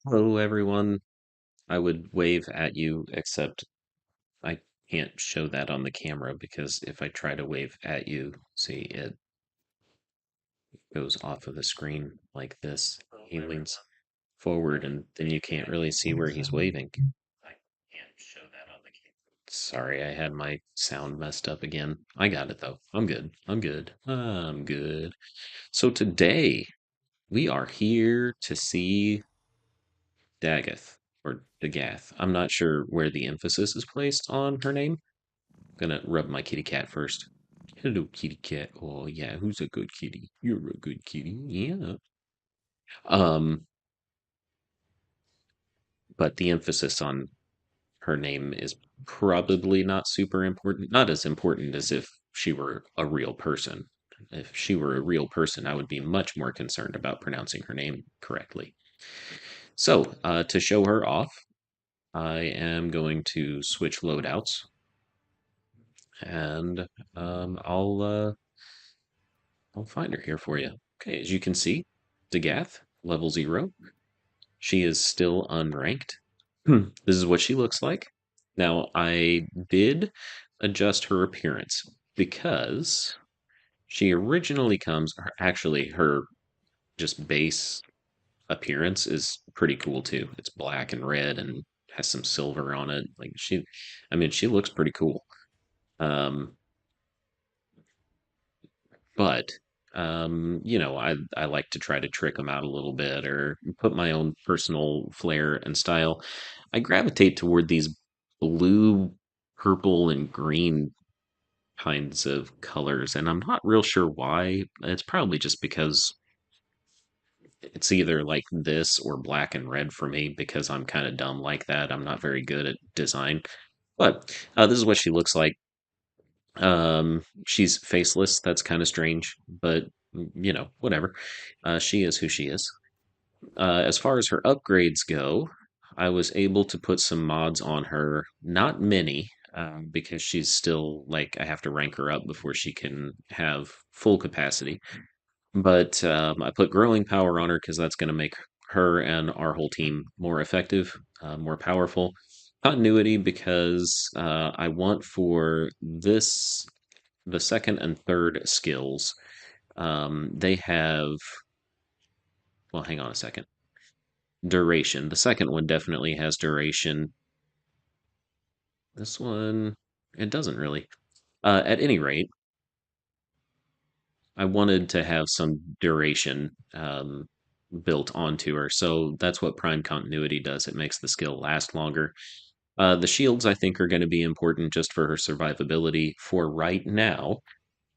Hello, everyone. I would wave at you, except I can't show that on the camera because if I try to wave at you, see, it goes off of the screen like this. He leans forward, and then you can't really see where he's waving. I can't show that on the camera. Sorry, I had my sound messed up again. I got it though. I'm good. I'm good. I'm good. So today we are here to see Dagath or Dagath. I'm not sure where the emphasis is placed on her name. I'm gonna rub my kitty cat first. Hello, kitty cat. Oh yeah, who's a good kitty? You're a good kitty. Yeah. Um, but the emphasis on her name is probably not super important. Not as important as if she were a real person. If she were a real person, I would be much more concerned about pronouncing her name correctly. So, to show her off, I am going to switch loadouts and I'll find her here for you. Okay, as you can see, Dagath, level 0. She is still unranked. This is what she looks like. Now, I did adjust her appearance because she originally comes, actually, her just base appearance is pretty cool too. It's black and red and has some silver on it. I mean, she looks pretty cool. Um, But I like to try to trick them out a little bit or put my own personal flair and style. I gravitate toward these blue, purple, and green kinds of colors, and I'm not real sure why. It's probably just because it's either like this or black and red for me because I'm kind of dumb like that. I'm not very good at design. But this is what she looks like. She's faceless. That's kind of strange, but whatever. She is who she is. As far as her upgrades go, I was able to put some mods on her. Not many, because she's still like I have to rank her up before she can have full capacity. But I put growing power on her because that's going to make her and our whole team more effective, more powerful. Continuity because I want for this the second and third skills, they have, well, hang on a second. Duration. The second one definitely has duration. This one, it doesn't really. At any rate, I wanted to have some duration built onto her. So that's what Prime Continuity does. It makes the skill last longer. The shields, I think, are going to be important just for her survivability for right now.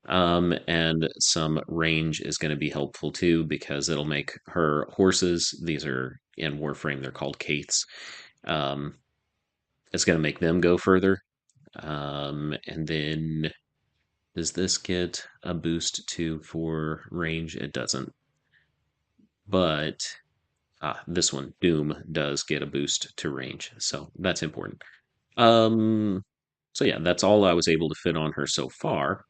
And some range is going to be helpful too because it'll make her horses, these are in Warframe, they're called Kaiths. Um, it's going to make them go further. And then does this get a boost too for range? It doesn't. But this one, Doom, does get a boost to range. So that's important. Um, so yeah, that's all I was able to fit on her so far.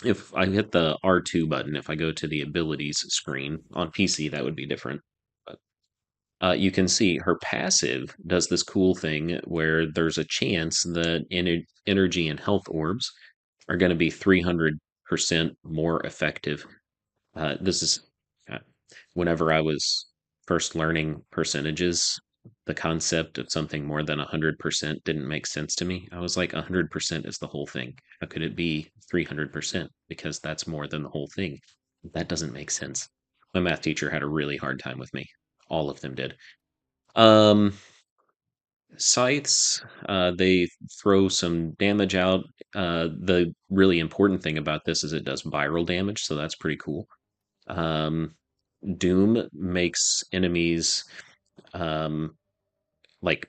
If I hit the R2 button, if I go to the abilities screen on PC, that would be different. But you can see her passive does this cool thing where there's a chance that energy and health orbs are going to be 300% more effective. This is uh, whenever I was first learning percentages, the concept of something more than 100% didn't make sense to me. I was like, 100% is the whole thing. How could it be 300%? Because that's more than the whole thing. That doesn't make sense. My math teacher had a really hard time with me. All of them did. Um, Scythes, they throw some damage out. The really important thing about this is it does viral damage, so that's pretty cool. Um, Doom makes enemies um, like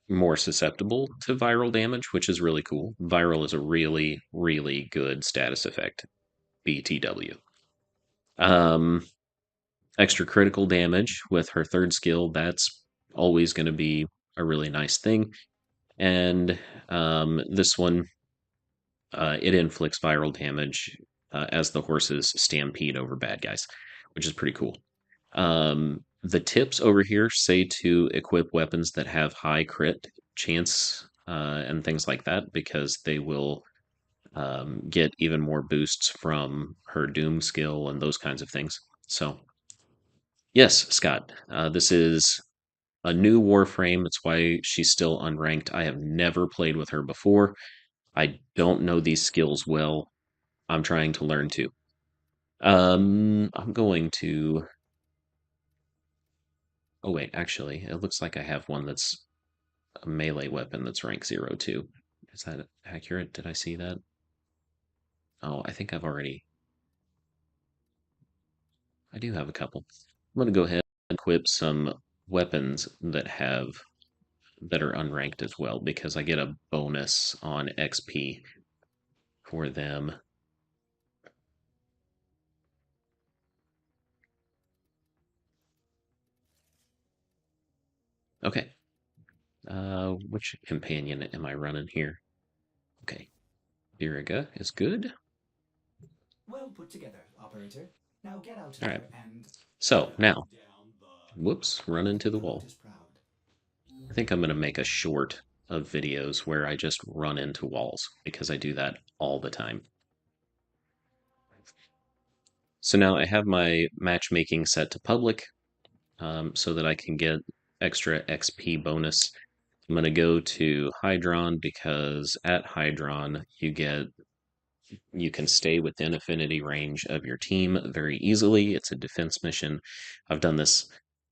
more susceptible to viral damage, which is really cool. Viral is a really, really good status effect. BTW. Um, Extra critical damage with her third skill. That's always going to be a really nice thing. And this one, it inflicts viral damage as the horses stampede over bad guys, which is pretty cool. The tips over here say to equip weapons that have high crit chance and things like that because they will get even more boosts from her Doom skill and those kinds of things. So, yes, Scott, this is a new Warframe. It's why she's still unranked. I have never played with her before. I don't know these skills well. I'm trying to learn to. I'm going to. Oh, wait, actually, it looks like I have one that's a melee weapon that's rank 0 too. Is that accurate? Did I see that? Oh, I think I've already. I do have a couple. I'm going to go ahead and equip some weapons that are unranked as well because I get a bonus on XP for them. Okay. Which companion am I running here? Okay. Viriga is good. Well put together, operator. Now get out All right. there and So now, whoops, run into the your wall. Lotus proud. I think I'm going to make a short of videos where I just run into walls because I do that all the time. So now I have my matchmaking set to public so that I can get extra XP bonus. I'm going to go to Hydron because at Hydron you can stay within affinity range of your team very easily. It's a defense mission. I've done this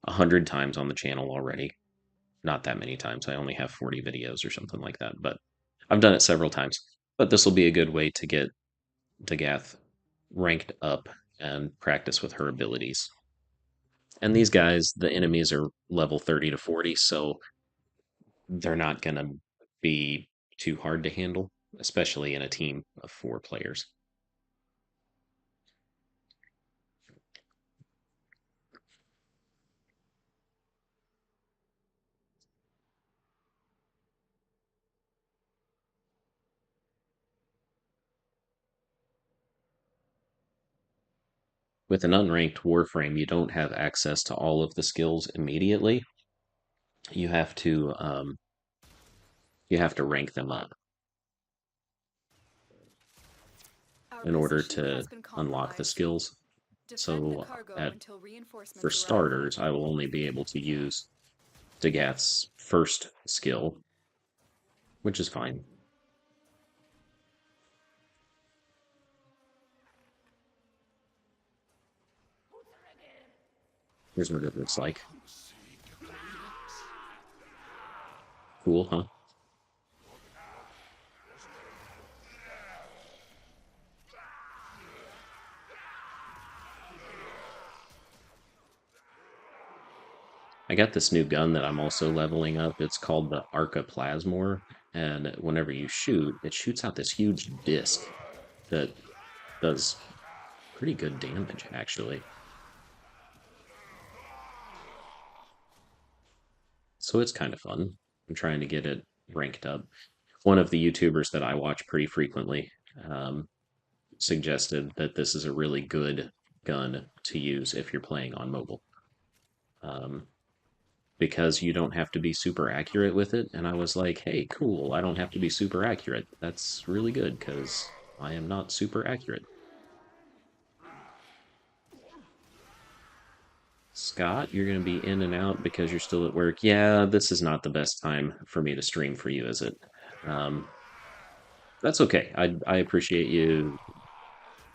100 times on the channel already. Not that many times. I only have 40 videos or something like that, but I've done it several times. But this will be a good way to get Dagath ranked up and practice with her abilities. And these guys, the enemies are level 30 to 40, so they're not going to be too hard to handle, especially in a team of 4 players. With an unranked Warframe, you don't have access to all of the skills immediately. You have to rank them up Our in vessel order chute to has been unlock the compromised. skills. Defend the So cargo at until for reinforcements arrive. starters, I will only be able to use Dagath's first skill, which is fine. Here's what it looks like. Cool, huh? I got this new gun that I'm also leveling up. It's called the Arcaplasmor, and whenever you shoot, it shoots out this huge disc that does pretty good damage, actually. So it's kind of fun. I'm trying to get it ranked up. One of the YouTubers that I watch pretty frequently um, suggested that this is a really good gun to use if you're playing on mobile. Um, because you don't have to be super accurate with it. And I was like, hey, cool, I don't have to be super accurate. That's really good because I am not super accurate. Scott, you're going to be in and out because you're still at work. Yeah, this is not the best time for me to stream for you, is it? Um, that's okay. I appreciate you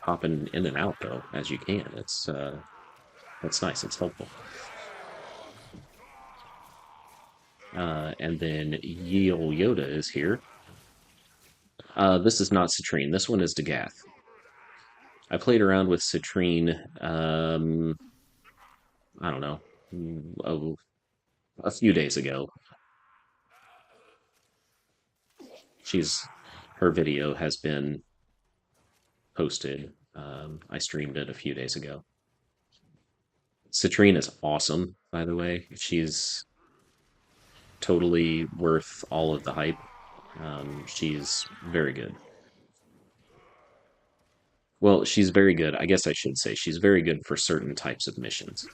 popping in and out though, as you can. That's nice. It's helpful. And then Yeel Yoda is here. This is not Citrine. This one is Dagath. I played around with Citrine. I don't know, a few days ago. She's Her video has been posted. I streamed it a few days ago. Citrine is awesome, by the way. She's totally worth all of the hype. She's very good. Well, she's very good. I guess I should say she's very good for certain types of missions.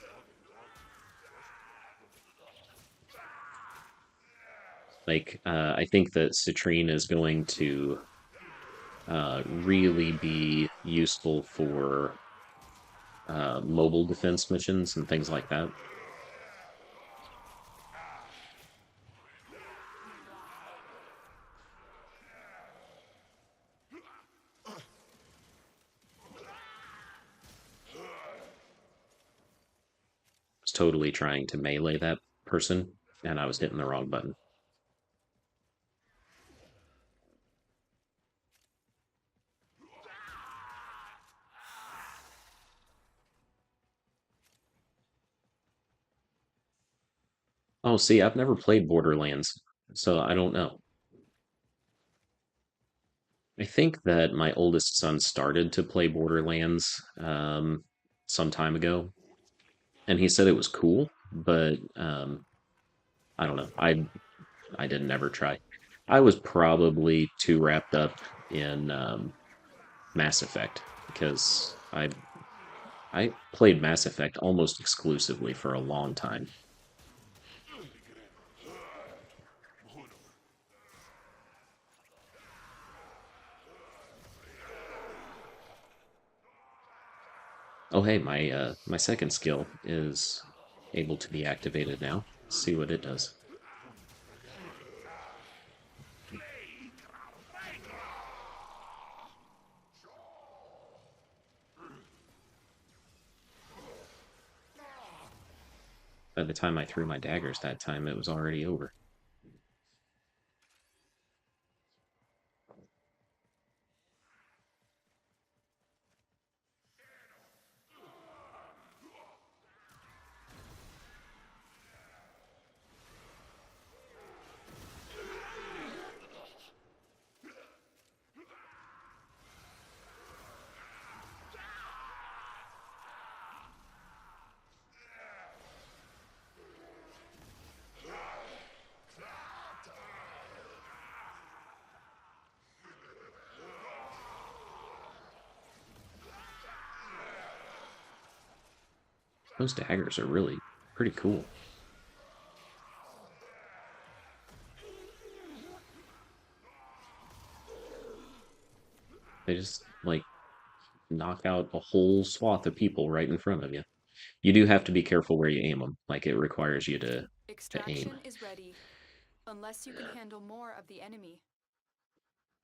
I think that Citrine is going to really be useful for mobile defense missions and things like that. I was totally trying to melee that person, and I was hitting the wrong button. Oh, see, I've never played Borderlands, so I don't know. I think that my oldest son started to play Borderlands some time ago, and he said it was cool, but I don't know. I didn't ever try. I was probably too wrapped up in Mass Effect because I played Mass Effect almost exclusively for a long time. Oh hey, my second skill is able to be activated now. Let's see what it does. By the time I threw my daggers that time, it was already over. Those daggers are really pretty cool. They just like knock out a whole swath of people right in front of you. You do have to be careful where you aim them. Like it requires you to aim. Extraction is ready, unless you can handle more of the enemy.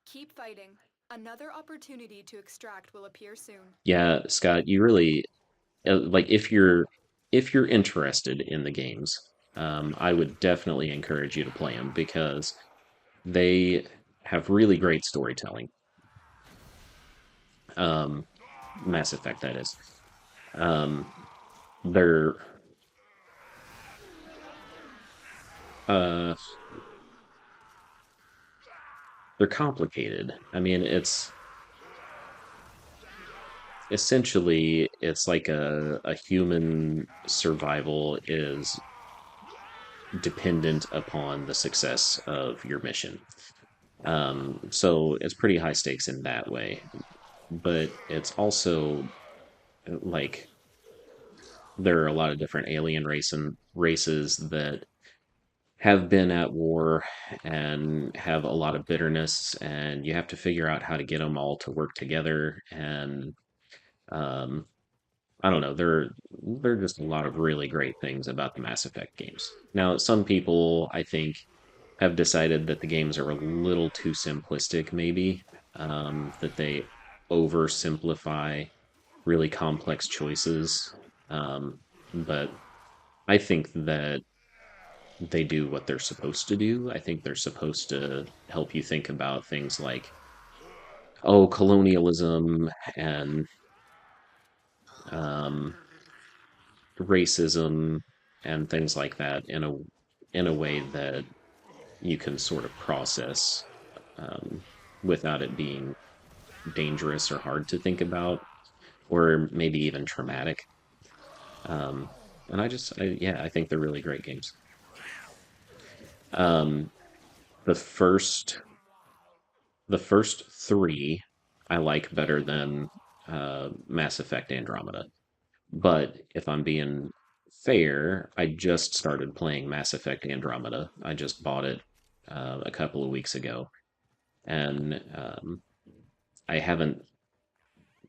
Keep fighting. Another opportunity to extract will appear soon. Yeah, Scott, you really like if you're interested in the games, I would definitely encourage you to play them because they have really great storytelling. Um, Mass Effect, that is. Um, they're uh, they're complicated. I mean, it's essentially it's like a human survival is dependent upon the success of your mission. So it's pretty high stakes in that way, but it's also like there are a lot of different alien races that have been at war and have a lot of bitterness, and you have to figure out how to get them all to work together. And um, I don't know, there are just a lot of really great things about the Mass Effect games. Now, some people I think have decided that the games are a little too simplistic, maybe that they oversimplify really complex choices. But I think that they do what they're supposed to do. I think they're supposed to help you think about things like, oh, colonialism and um, racism and things like that in a way that you can sort of process without it being dangerous or hard to think about, or maybe even traumatic. Um, and yeah, I think they're really great games. Um, the first the first three I like better than Mass Effect Andromeda. But if I'm being fair, I just started playing Mass Effect Andromeda. I just bought it a couple of weeks ago, and I haven't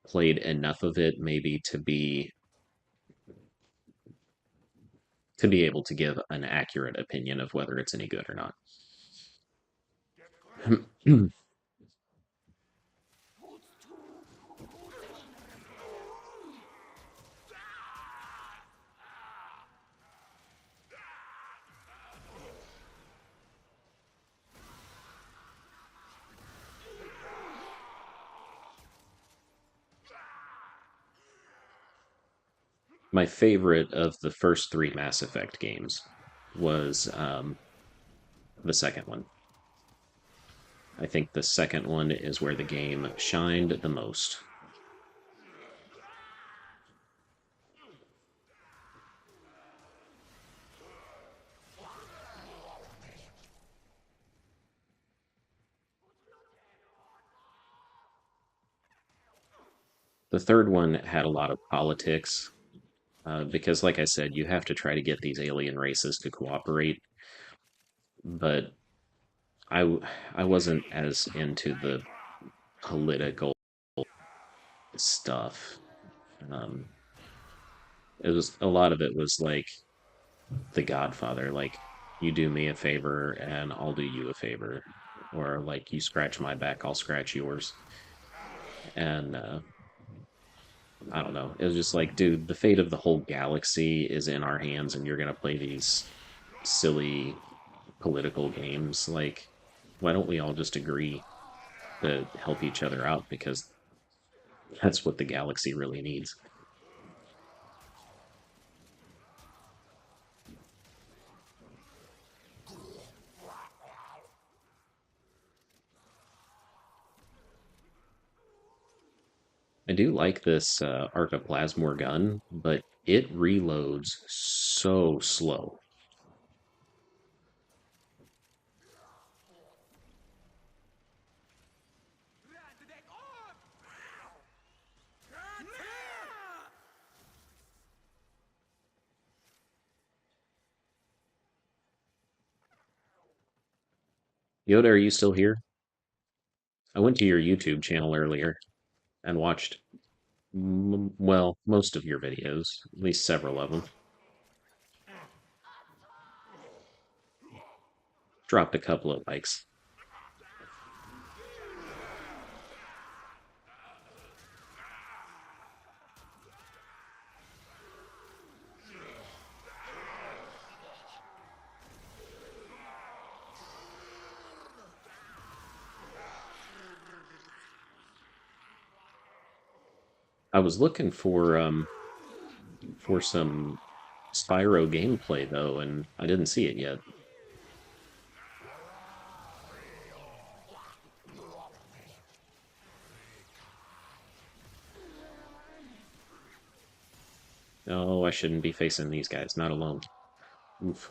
played enough of it maybe to be able to give an accurate opinion of whether it's any good or not. My favorite of the first three Mass Effect games was the second one. I think the second one is where the game shined the most. The third one had a lot of politics because, like I said, you have to try to get these alien races to cooperate. But I wasn't as into the political stuff. Um, it was a lot of it was like The Godfather, like you do me a favor and I'll do you a favor, or like you scratch my back, I'll scratch yours. And I don't know. It was just like, dude, the fate of the whole galaxy is in our hands, and you're gonna play these silly political games. Like, why don't we all just agree to help each other out? Because that's what the galaxy really needs. I do like this Arcoplasmor gun, but it reloads so slow. Yoda, are you still here? I went to your YouTube channel earlier and watched, well, most of your videos, at least several of them. Dropped a couple of likes. I was looking for some Spyro gameplay though, and I didn't see it yet. Oh, I shouldn't be facing these guys, not alone. Oof.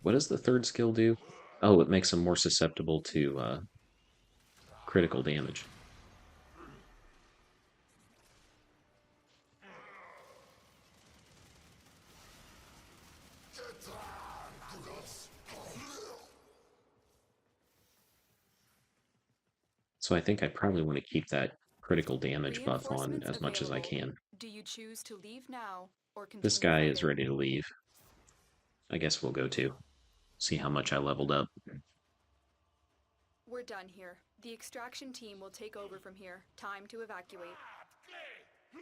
What does the third skill do? Oh, it makes them more susceptible to critical damage. So I think I probably want to keep that critical damage buff on Reinforcements as much as I available. can. Do you choose to leave now or This continue guy is fighting? ready to leave. I guess we'll go too. See how much I leveled up. We're done here. The extraction team will take over from here. Time to evacuate.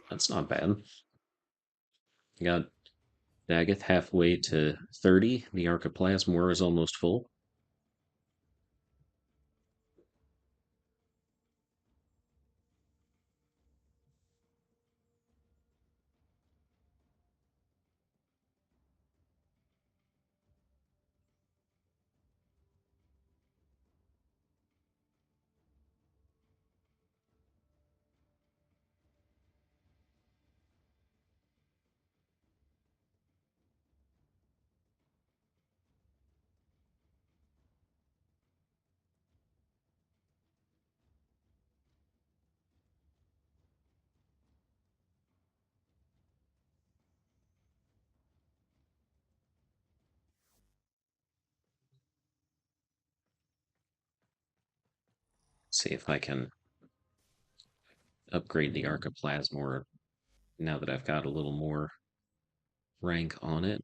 That's not bad. I got Dagath halfway to 30. The Archiplasmor is almost full. see if I can upgrade the Archoplasma now that I've got a little more rank on it.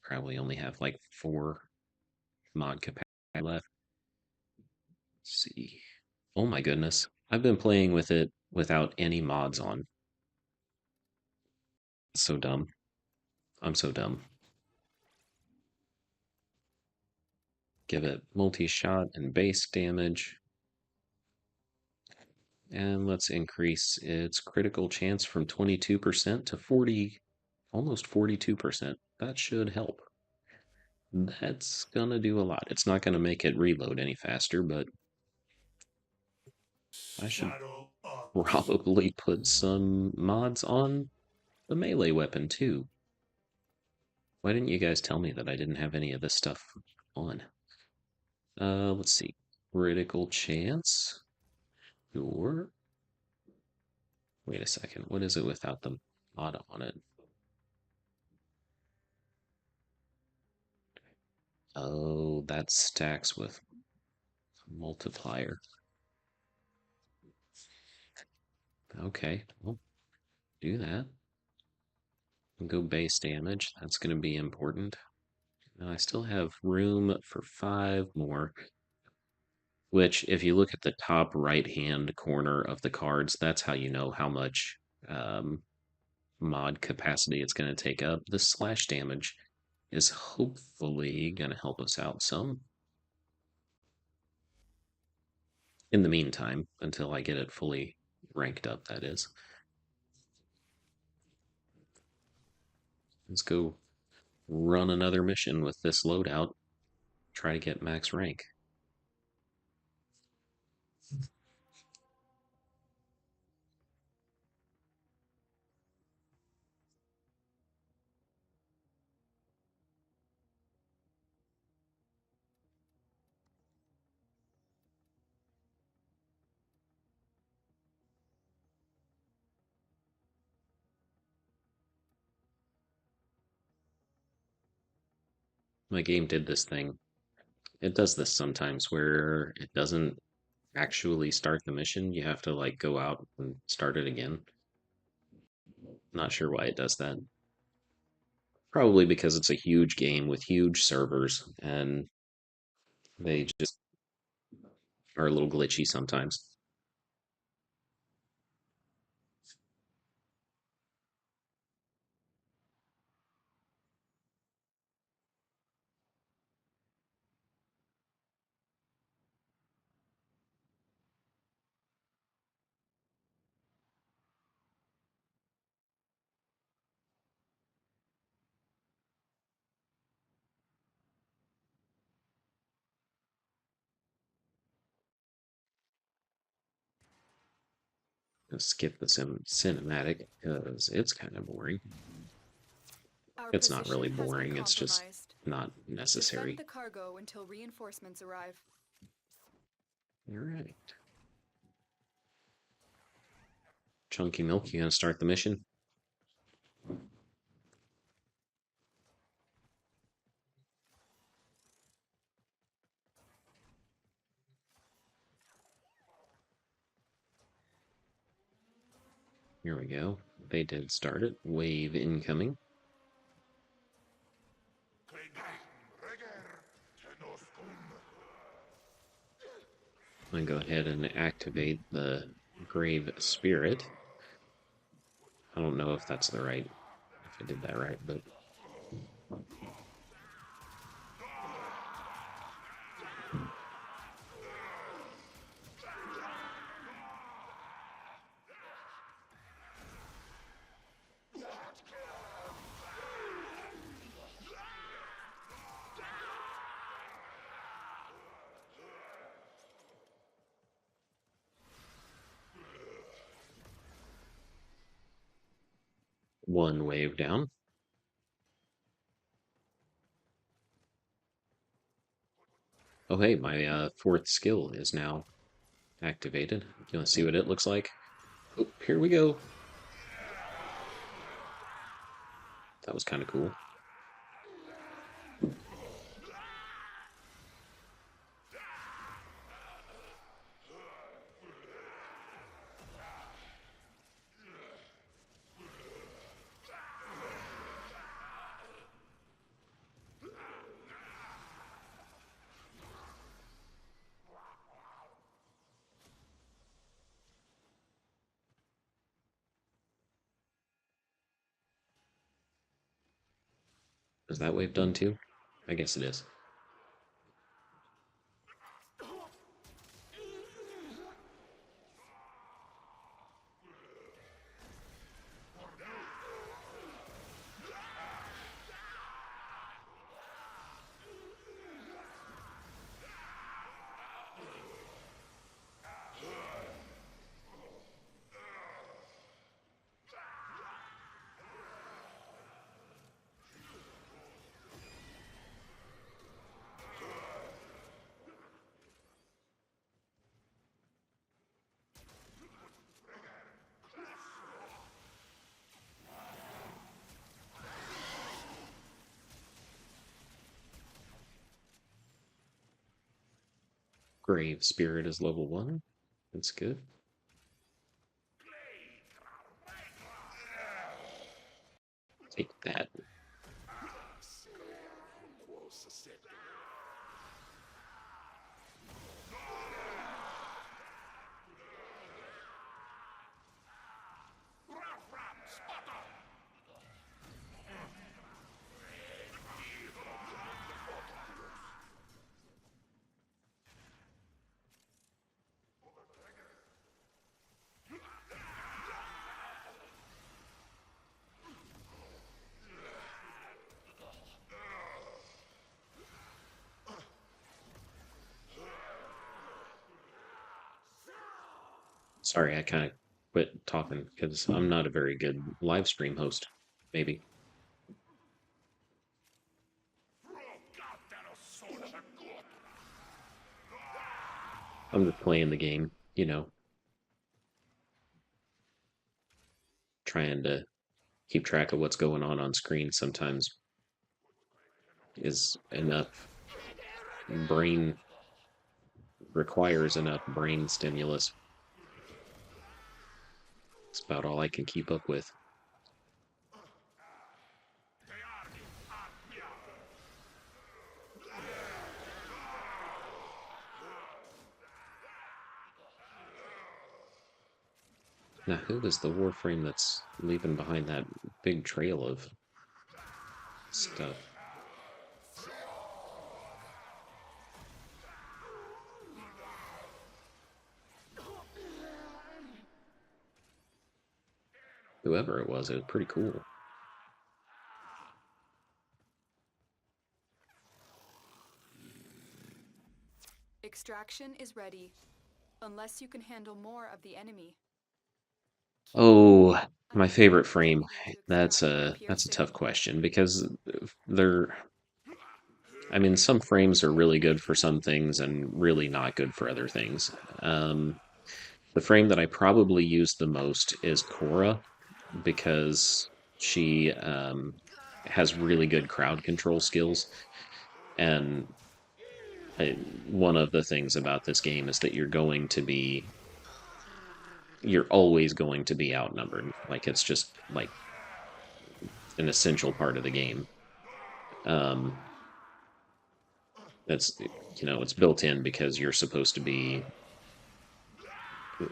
Probably only have like 4 mod capacity left. Let's see. Oh my goodness. I've been playing with it without any mods on. So dumb. I'm so dumb. Give it multi-shot and base damage. And let's increase its critical chance from 22% to 40, almost 42%. That should help. That's gonna do a lot. It's not gonna make it reload any faster, but I should probably put some mods on the melee weapon too. Why didn't you guys tell me that I didn't have any of this stuff on? Let's see. Critical chance. Sure. Wait a second. What is it without the mod on it? Oh, that stacks with multiplier. Okay, well, do that. Go base damage. That's going to be important. Now I still have room for 5 more, which if you look at the top right-hand corner of the cards, that's how you know how much mod capacity it's going to take up. The slash damage is hopefully going to help us out some. In the meantime, until I get it fully ranked up, that is. Let's go run another mission with this loadout. Try to get max rank. My game did this thing. It does this sometimes where it doesn't actually start the mission. You have to like go out and start it again. Not sure why it does that. Probably because it's a huge game with huge servers and they just are a little glitchy sometimes. I'll skip the cinematic because it's kind of boring. Our It's not really position has been boring, it's just compromised. not Defend necessary. the cargo until reinforcements arrive. Alright. Chunky Milk, you gonna start the mission? Here we go. They did start it. Wave incoming. I'm gonna go ahead and activate the Grave Spirit. I don't know if that's the right, if I did that right, but one wave down. Oh hey, my 4th skill is now activated. You want to see what it looks like? Oh, here we go. That was kind of cool. Is that wave done too? I guess it is. Grave Spirit is level 1. That's good. Take that. Sorry, I kind of quit talking because I'm not a very good live stream host. Maybe. I'm just playing the game, trying to keep track of what's going on screen sometimes is enough brain requires enough brain stimulus. It's about all I can keep up with. Now, who is the Warframe that's leaving behind that big trail of stuff? Whoever it was pretty cool. Extraction is ready, unless you can handle more of the enemy. Oh, my Another favorite frame. opportunity to That's extract will a appear that's a tough soon. question because they're I mean, some frames are really good for some things and really not good for other things. Um, the frame that I probably use the most is Cora because she has really good crowd control skills. And one of the things about this game is that you're always going to be outnumbered. Like, it's just like an essential part of the game. Um, that's, it's built in because you're supposed to be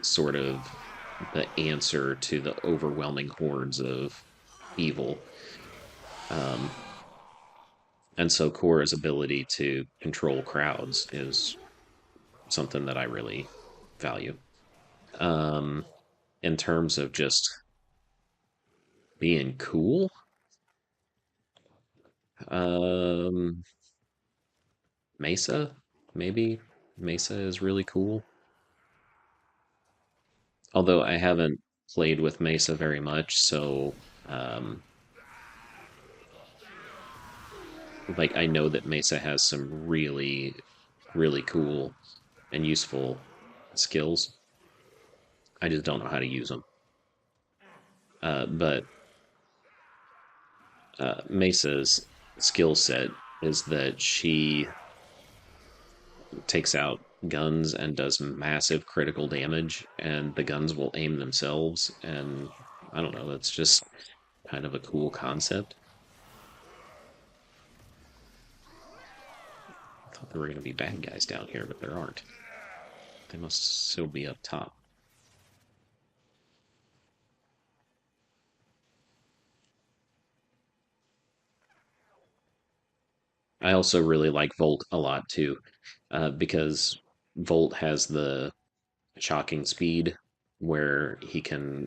sort of the answer to the overwhelming hordes of evil. Um, and so Cora's ability to control crowds is something that I really value. Um, in terms of just being cool, um, Mesa, maybe. Mesa is really cool. Although I haven't played with Mesa very much, so like I know that Mesa has some really, really cool and useful skills. I just don't know how to use them. But Mesa's skill set is that she takes out guns and does massive critical damage, and the guns will aim themselves. And I don't know, that's just kind of a cool concept. I thought there were going to be bad guys down here, but there aren't. They must still be up top. I also really like Volt a lot too, because Volt has the shocking speed where he can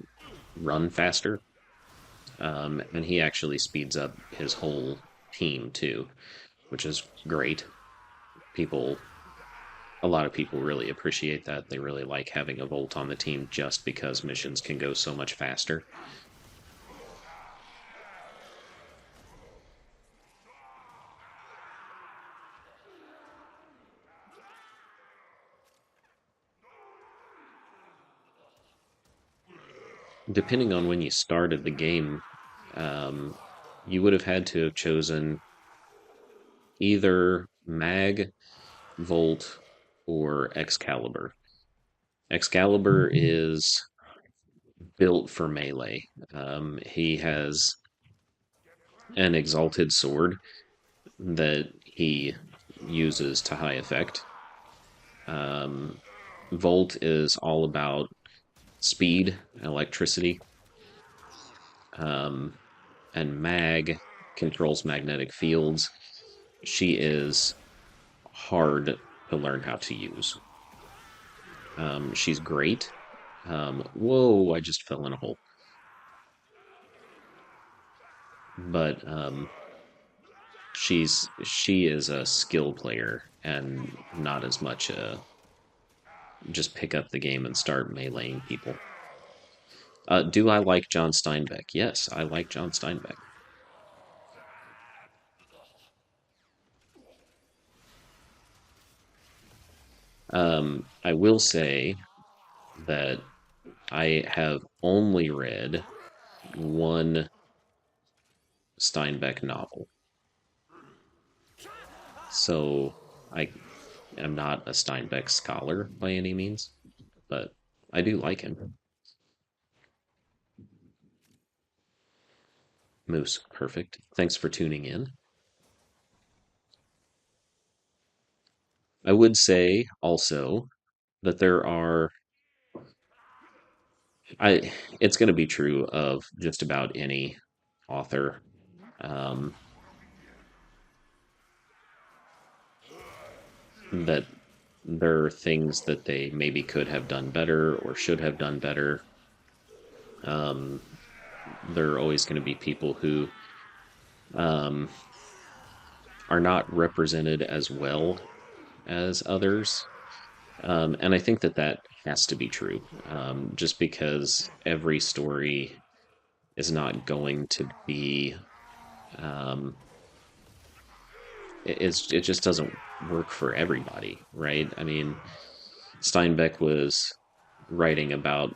run faster, and he actually speeds up his whole team too, which is great. People, a lot of people really appreciate that. They really like having a Volt on the team just because missions can go so much faster. Depending on when you started the game, um, you would have had to have chosen either Mag, Volt, or Excalibur. Excalibur is built for melee. He has an exalted sword that he uses to high effect. Um, Volt is all about speed, electricity, um, and Mag controls magnetic fields. She is hard to learn how to use. She's great. Whoa, I just fell in a hole. But she is a skill player and not as much a just pick up the game and start meleeing people. Do I like John Steinbeck? Yes, I like John Steinbeck. I will say that I have only read one Steinbeck novel, so I am not a Steinbeck scholar by any means, but I do like him. Moose, perfect. Thanks for tuning in. I would say also that there are I it's going to be true of just about any author. Um, that there are things that they maybe could have done better or should have done better. Um, there are always going to be people who um, are not represented as well as others. And I think that that has to be true, just because every story is not going to be. Um, it just doesn't work for everybody, right? I mean, Steinbeck was writing about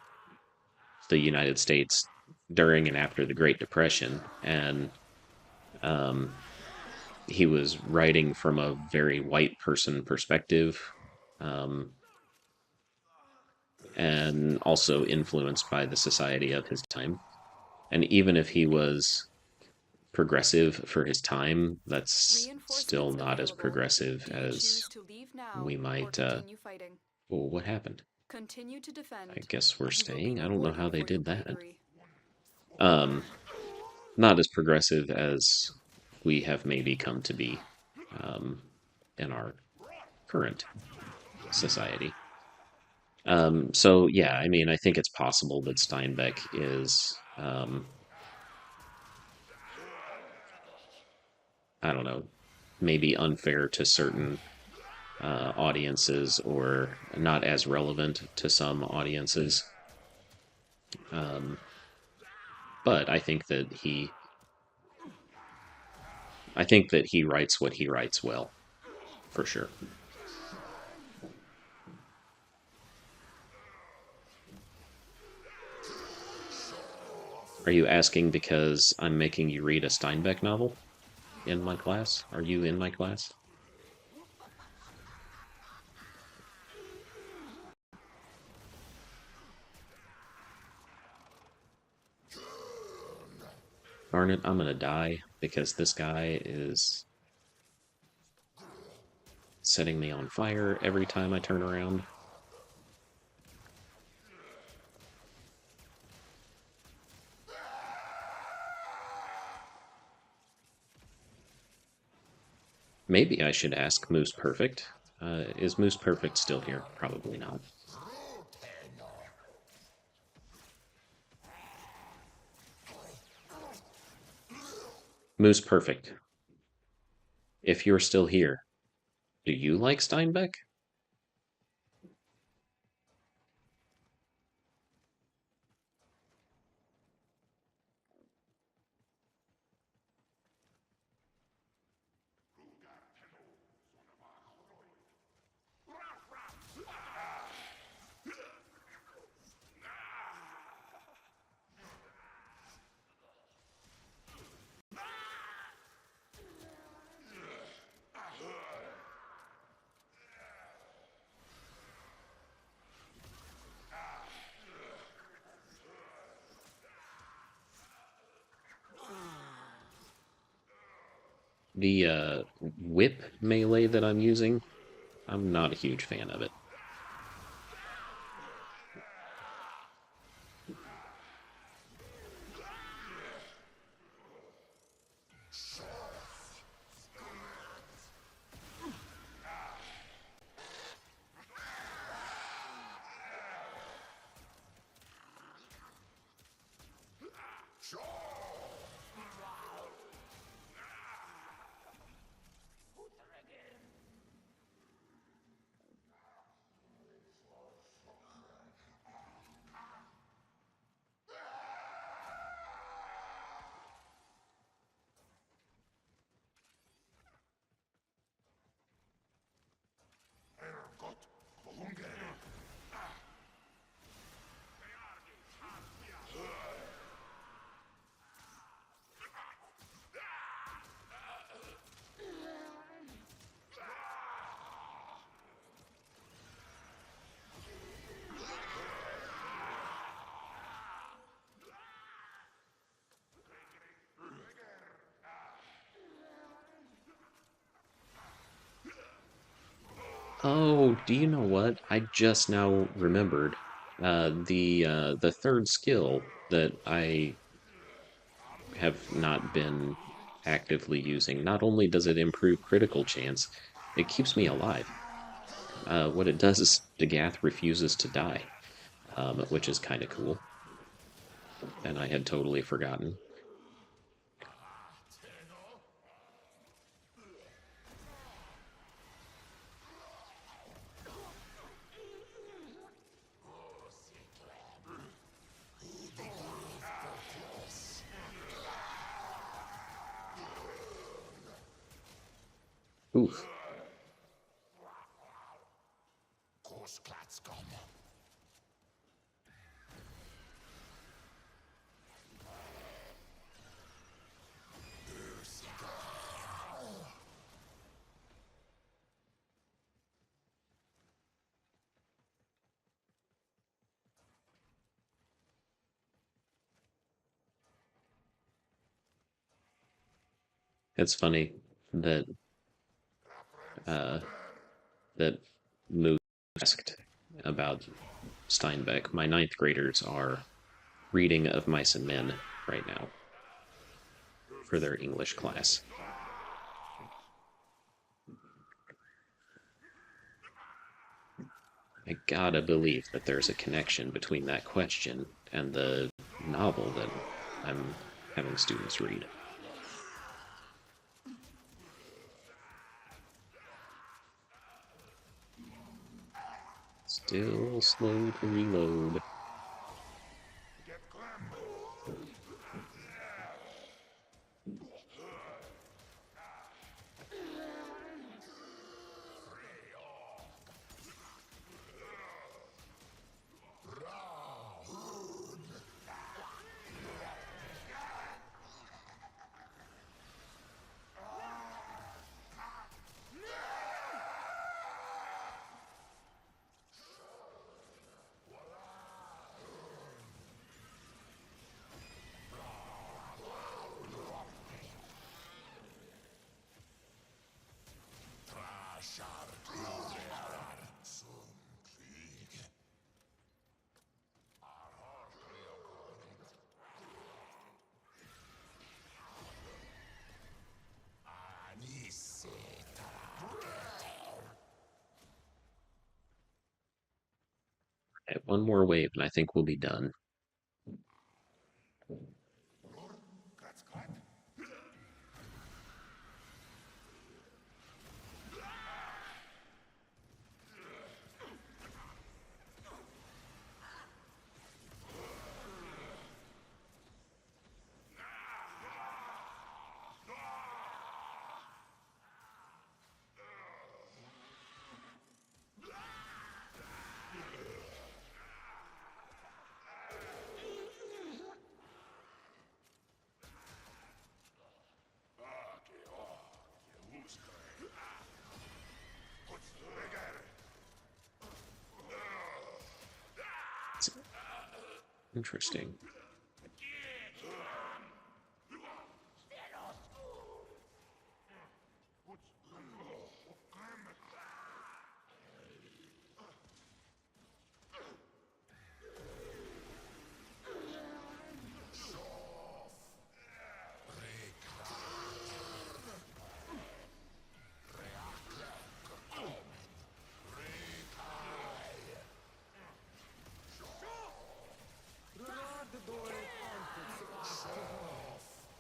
the United States during and after the Great Depression, and um, he was writing from a very white person perspective, um, and also influenced by the society of his time. And even if he was progressive for his time, that's still Reinforcements not as available. progressive Do you as choose to leave now we or might. continue fighting? Well, what happened? Continue to I defend, guess we're and you will be staying. I don't know how rewarded they for your did that. bravery. Um, Not as progressive as we have maybe come to be um, in our current society. So yeah, I mean, I think it's possible that Steinbeck is, I don't know, maybe unfair to certain audiences or not as relevant to some audiences. Um, but I think that he writes what he writes well, for sure. Are you asking because I'm making you read a Steinbeck novel in my class? Are you in my class? Darn it, I'm gonna die because this guy is setting me on fire every time I turn around. Maybe I should ask Moose Perfect. Is Moose Perfect still here? Probably not. Moose Perfect, if you're still here, do you like Steinbeck? The whip melee that I'm using, I'm not a huge fan of it. Oh, do you know what? I just now remembered the third skill that I have not been actively using. Not only does it improve critical chance, it keeps me alive. What it does is Dagath refuses to die, which is kind of cool, and I had totally forgotten. Oof. It's funny that uh, that Moose asked about Steinbeck. My ninth graders are reading Of Mice and Men right now for their English class. I gotta believe that there's a connection between that question and the novel that I'm having students read. Still slow to reload. Okay, one more wave, and I think we'll be done. Interesting.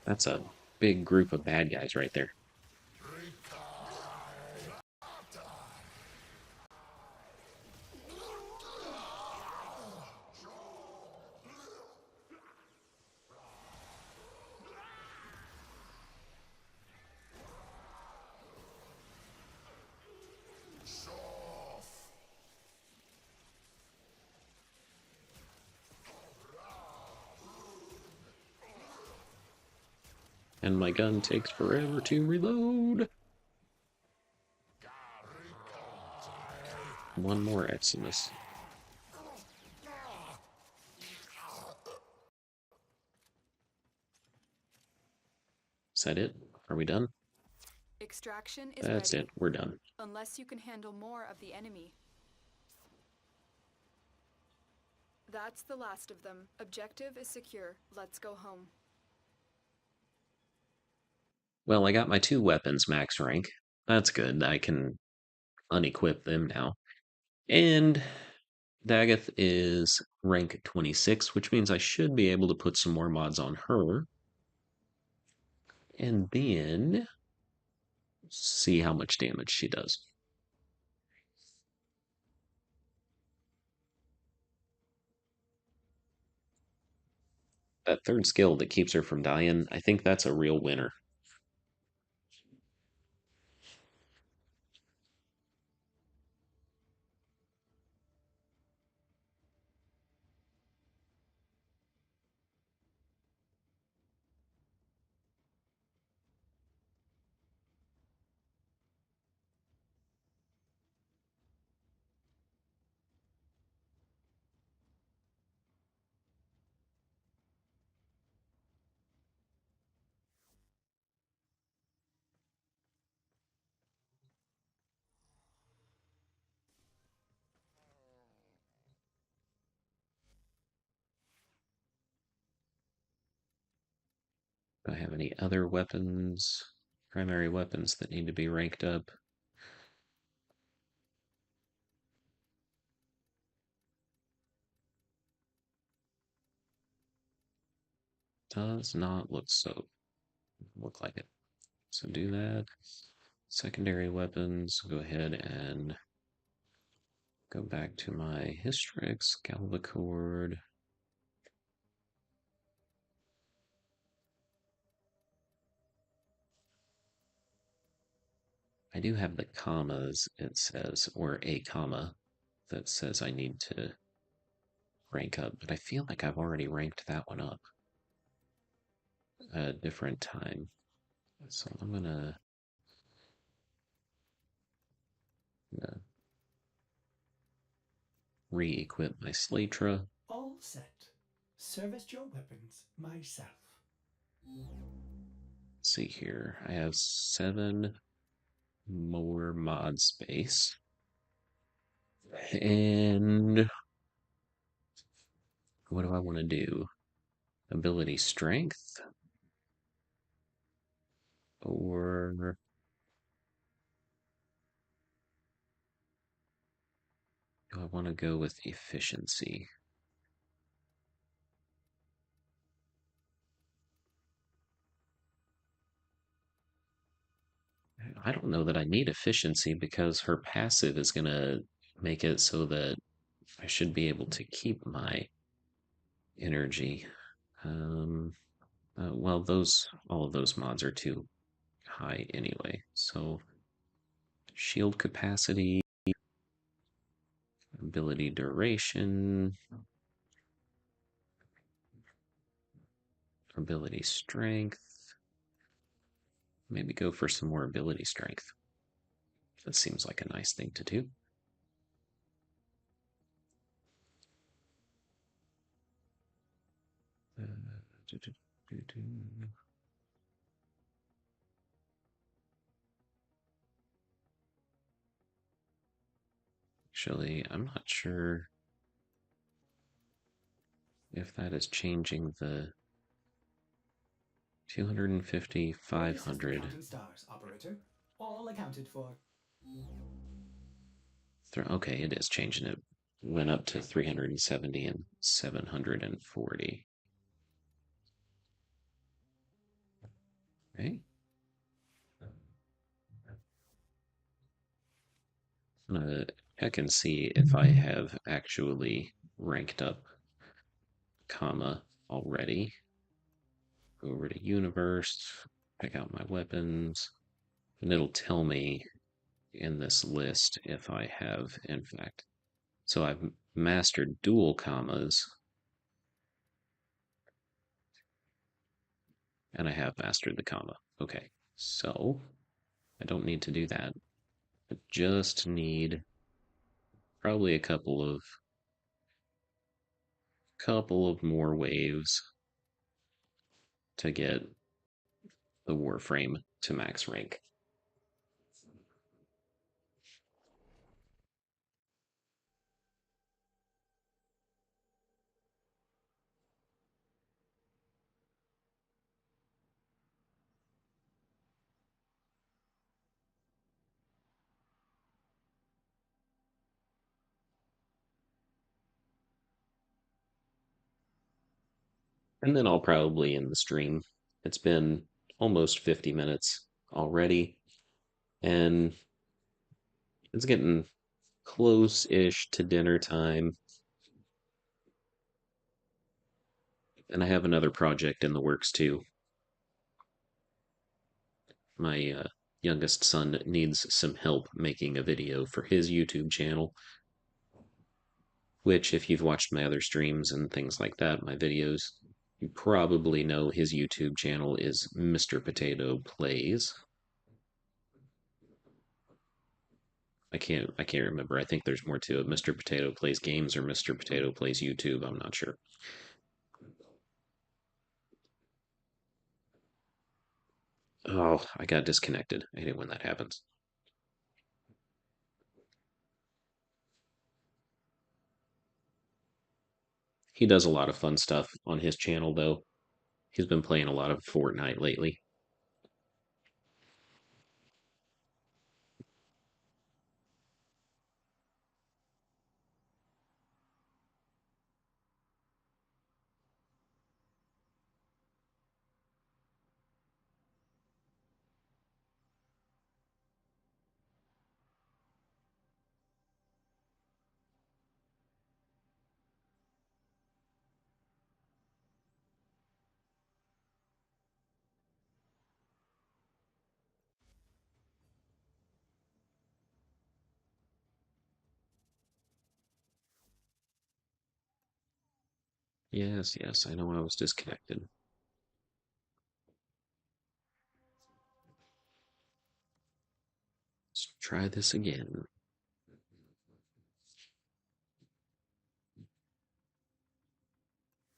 That's a big group of bad guys right there. And my gun takes forever to reload. One more Eximus. Is that it? Are we done? Extraction is That's ready. it. We're done. Unless you can handle more of the enemy. That's the last of them. Objective is secure. Let's go home. Well, I got my 2 weapons max rank. That's good. I can unequip them now. And Dagath is rank 26, which means I should be able to put some more mods on her. And then see how much damage she does. That third skill that keeps her from dying, I think that's a real winner. Do I have any other weapons, primary weapons that need to be ranked up? Does not look like it. So do that. Secondary weapons, go ahead and go back to my Hystrix, Galvacord. I do have the commas, it says, or a comma that says I need to rank up, but I feel like I've already ranked that one up at a different time. So I'm gonna re-equip my Slatra. All set. Service your weapons myself. Let's see here. I have 7 more mod space. And what do I want to do? Ability strength? Or I want to go with efficiency? I don't know that I need efficiency because her passive is going to make it so that I should be able to keep my energy. Um, well, all of those mods are too high anyway. So shield capacity, ability duration, ability strength. Maybe go for some more ability strength. That seems like a nice thing to do. Actually, I'm not sure if that is changing the 250, Order system 500. counting stars, operator. All accounted for. Okay, it is changing it. Went up to 370 and 740. Okay. I'm gonna check and see if I have actually ranked up comma already. Go over to universe, pick out my weapons, and it'll tell me in this list if I have, in fact. So I've mastered dual commas, and I have mastered the comma. Okay, so I don't need to do that. I just need probably a couple of more waves to get the Warframe to max rank. And then I'll probably end the stream. It's been almost 50 minutes already, and it's getting close-ish to dinner time. And I have another project in the works too. My youngest son needs some help making a video for his YouTube channel, which, if you've watched my other streams and things like that, my videos, you probably know his YouTube channel is Mr. Potato Plays. I can't remember. I think there's more to it. Mr. Potato Plays Games or Mr. Potato Plays YouTube. I'm not sure. Oh, I got disconnected. I hate it when that happens. He does a lot of fun stuff on his channel, though. He's been playing a lot of Fortnite lately. Yes, yes, I know I was disconnected. Let's try this again.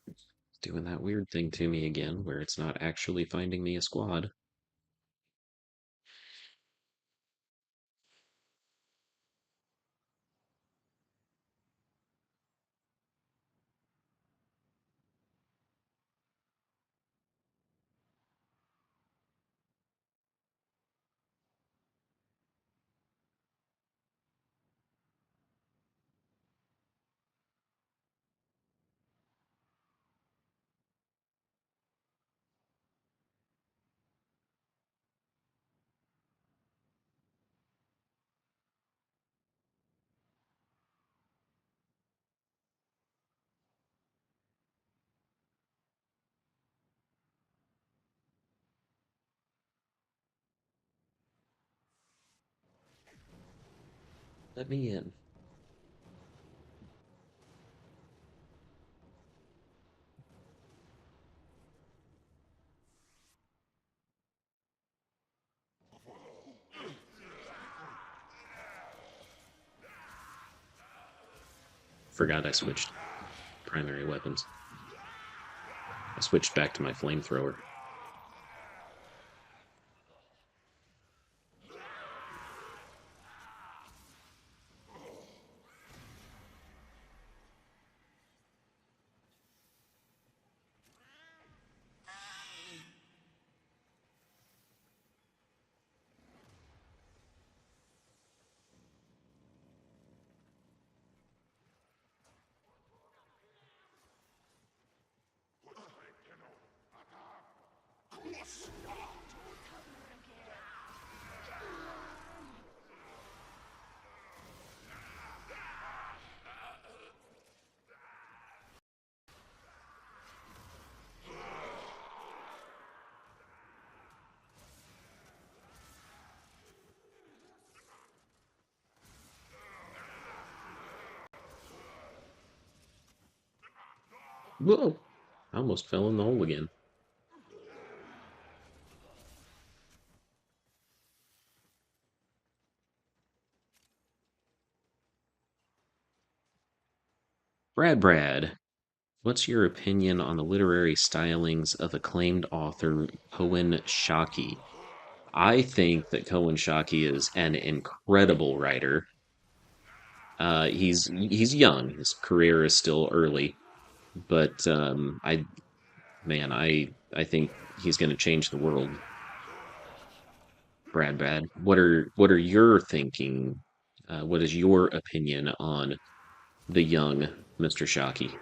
It's doing that weird thing to me again, where it's not actually finding me a squad. Let me in. Forgot I switched primary weapons. I switched back to my flamethrower. Whoa! I almost fell in the hole again. Brad, what's your opinion on the literary stylings of acclaimed author Cohen Shaki? I think that Cohen Shaki is an incredible writer. He's young; his career is still early, but I think he's going to change the world. Brad, what are your thinking? What is your opinion on the young Mr. Shockey?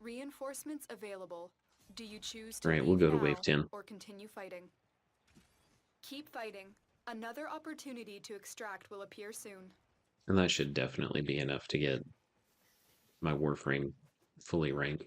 Reinforcements available. Do you choose All to right, we'll leave go to wave now 10. or continue fighting? Keep fighting. Another opportunity to extract will appear soon. And that should definitely be enough to get my Warframe fully ranked.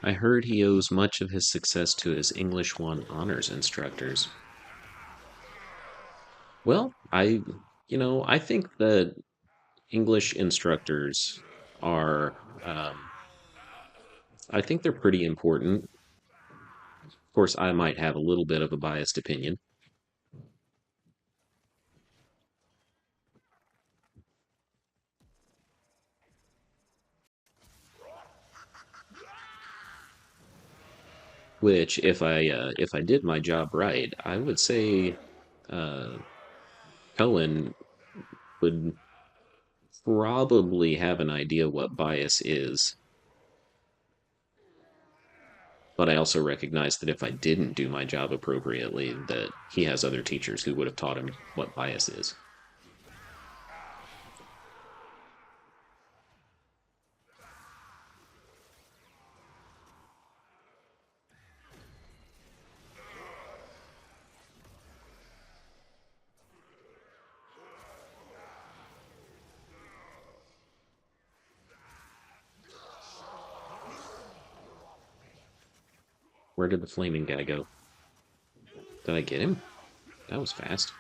I heard he owes much of his success to his English 1 honors instructors. Well, I think that English instructors are, I think they're pretty important. Of course, I might have a little bit of a biased opinion, which if I did my job right, I would say uh, Cohen would probably have an idea what bias is. But I also recognize that if I didn't do my job appropriately, that he has other teachers who would have taught him what bias is. Where did the flaming guy go? Did I get him? That was fast.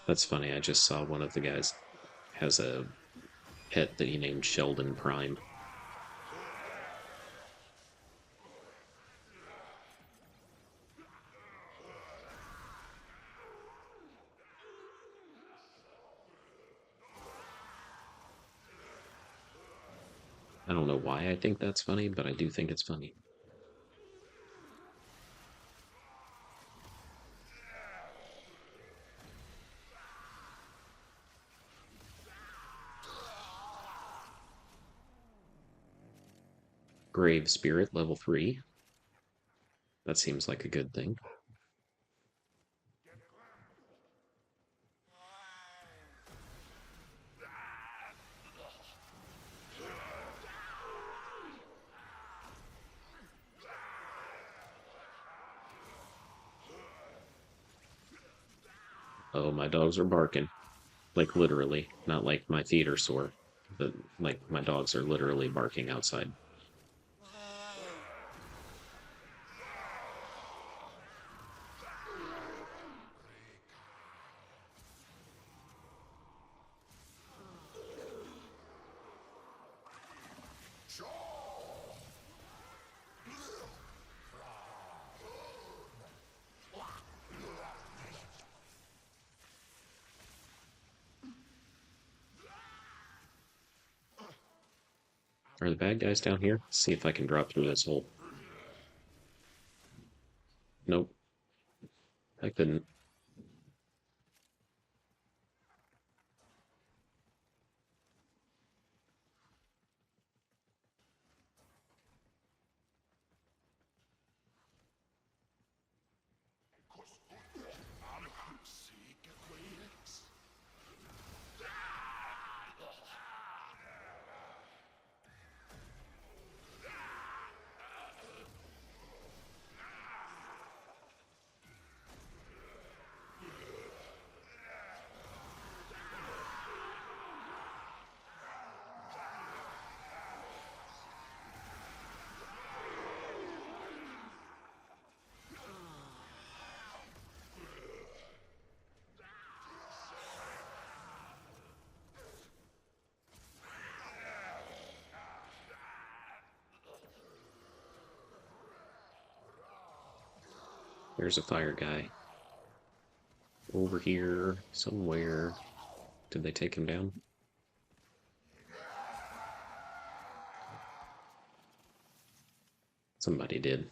That's funny. I just saw one of the guys has a pet that he named Sheldon Prime. I don't know why I think that's funny, but I do think it's funny. Grave Spirit, level 3. That seems like a good thing. Oh, my dogs are barking. Like literally. Not like my feet are sore. But like my dogs are literally barking outside. Are the bad guys down here? Let's see if I can drop through this hole. Nope, I couldn't. There's a fire guy. Over here, somewhere. Did they take him down? Somebody did.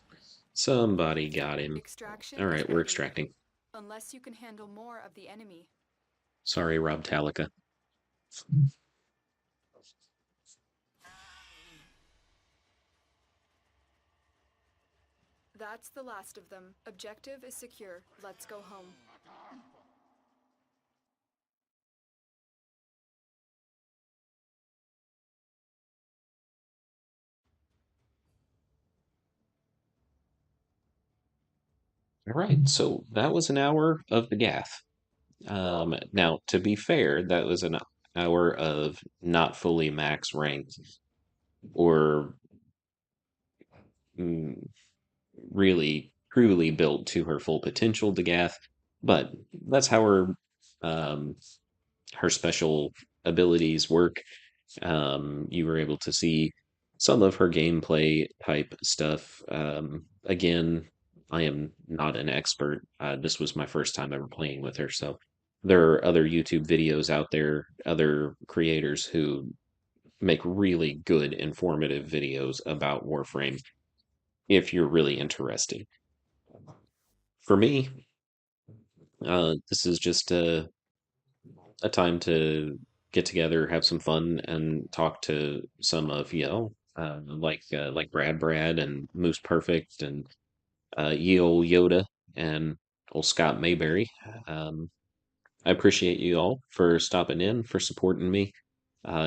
Somebody got him. Extraction is Alright, we're ready, extracting. unless you can handle more of the enemy. Sorry, Rob Talica. That's the last of them. Objective is secure. Let's go home. All right, so that was an hour of the Gath. Now, to be fair, that was an hour of not fully max ranked or mm, really truly built to her full potential, Dagath. But that's how um, her special abilities work. You were able to see some of her gameplay type stuff. Again, I am not an expert. This was my first time ever playing with her, so there are other YouTube videos out there, other creators who make really good, informative videos about Warframe if you're really interested. For me, this is just a time to get together, have some fun, and talk to some of like Brad and Moose Perfect and ye old Yoda and old Scott Mayberry. Um, I appreciate you all for stopping in, for supporting me,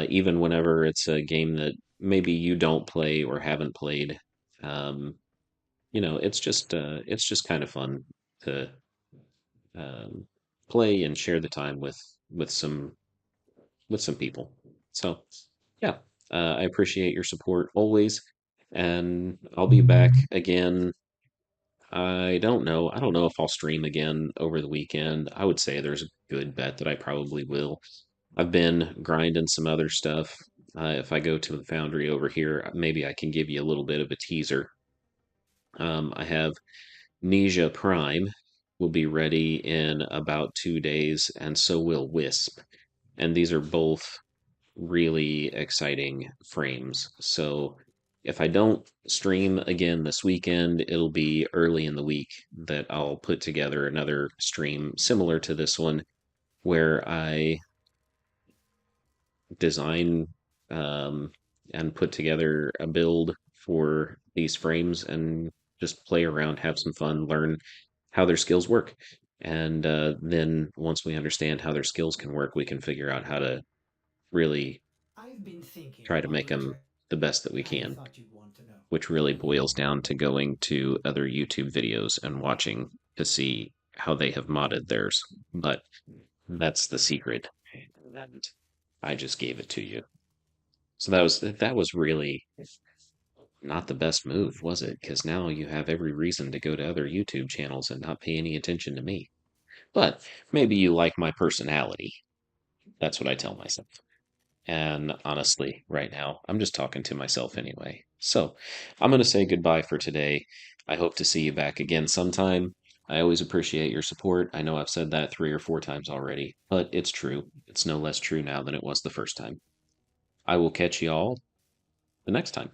even whenever it's a game that maybe you don't play or haven't played. Um, it's just kind of fun to um, play and share the time with some with some people. So, yeah, I appreciate your support always, and I'll be back again. I don't know. I don't know if I'll stream again over the weekend. I would say there's a good bet that I probably will. I've been grinding some other stuff. If I go to the foundry over here, maybe I can give you a little bit of a teaser. I have Neja Prime will be ready in about 2 days, and so will Wisp. And these are both really exciting frames. So if I don't stream again this weekend, it'll be early in the week that I'll put together another stream similar to this one where I design um, and put together a build for these frames and just play around, have some fun, learn how their skills work. And then once we understand how their skills can work, we can figure out how to really I've been thinking, try to make them operator. the best that we I can, thought you'd want to know. which really boils down to going to other YouTube videos and watching to see how they have modded theirs. But that's the secret. And I just gave it to you. So that was really not the best move, was it? Because now you have every reason to go to other YouTube channels and not pay any attention to me. But maybe you like my personality. That's what I tell myself. And honestly, right now, I'm just talking to myself anyway. So I'm going to say goodbye for today. I hope to see you back again sometime. I always appreciate your support. I know I've said that 3 or 4 times already, but it's true. It's no less true now than it was the first time. I will catch you all the next time.